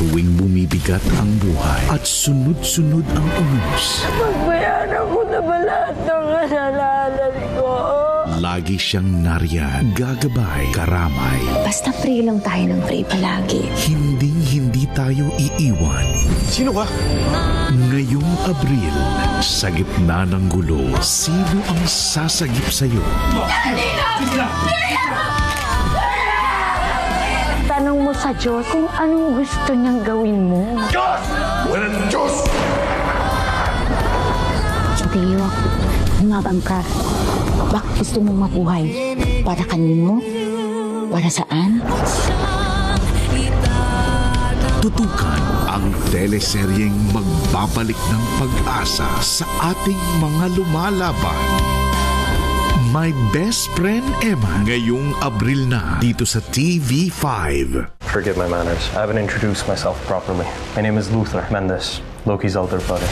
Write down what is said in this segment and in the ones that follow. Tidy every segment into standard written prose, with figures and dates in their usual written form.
tuwing bumibigat ang buhay at sunod-sunod ang unos. Pagbayaran ko na ba lahat ng kasalanan ko? Lagi siyang nariyan, gagabay, karamay. Basta pray lang tayo ng pray palagi. Hinding-hindi tayo iiwan. Sino ka? Ngayong Abril, sa gitna ng gulo, sino ang sasagip sa'yo? Tanong mo sa Diyos kung anong gusto niyang gawin mo. Diyos! Walang Diyos! Teo, humabang ka. Bakit gusto mong mabuhay? Para kanino? Para saan? Tutukan ang teleseryeng magbabalik ng pag-asa sa ating mga lumalaban. My Best Friend Emma, ngayong Abril na dito sa TV5. Forgive my manners. I haven't introduced myself properly. My name is Luther Mendes, Loki's elder brother.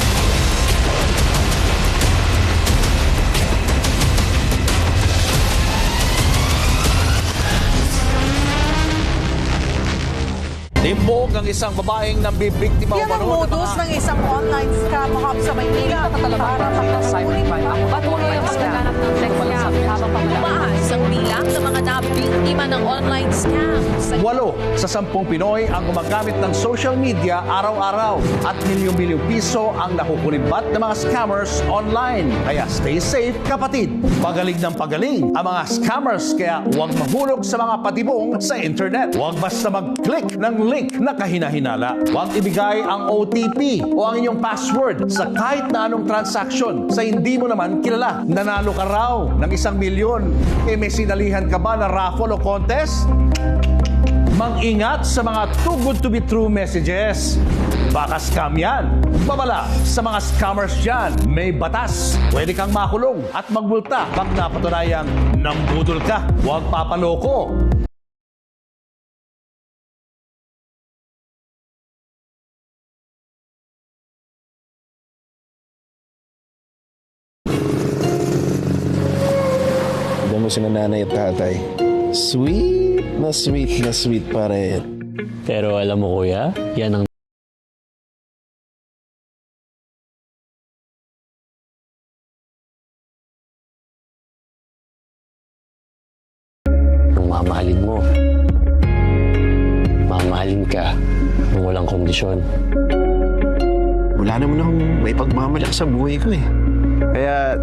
Timbog ng isang babaeng nambibiktima Yan ang modus ng isang online scam sa Maynila para makapagpunin ang Patuloy ang pagkaganap ng sex scam habang pagmamaas ang bilang ng mga nabiktima ng online scam. 8 sa 10 Pinoy ang gumagamit ng social media araw-araw at milyong-milyong piso ang nakukulimbat ng mga scammers online. Kaya stay safe, kapatid. Pagaling ng pagaling ang mga scammers, kaya huwag mahulog sa mga patibong sa internet. Huwag basta mag-click ng link na kahinahinala. Huwag ibigay ang OTP o ang inyong password sa kahit na anong transaction sa hindi mo naman kilala. Nanalo ka raw ng 1 milyon. May sinalihan ka ba na raffle o contest? Mag-ingat sa mga too good to be true messages. Baka scam yan. Babala sa mga scammers dyan. May batas. Pwede kang makulong at magbulta pag napatunayang nambudol ka. Huwag papaloko. Alam mo si nanay at tatay. Sweet na sweet pa rin. Pero alam mo kuya, yan ang nung mamahalin mo. Mamahalin ka nung walang kondisyon. Wala naman akong may pagmamalak sa buhay ko eh. Kaya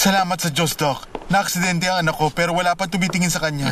Salamat sa Diyos, Doc. Naaksidente ang anak ko pero wala pa tumitingin sa kanya.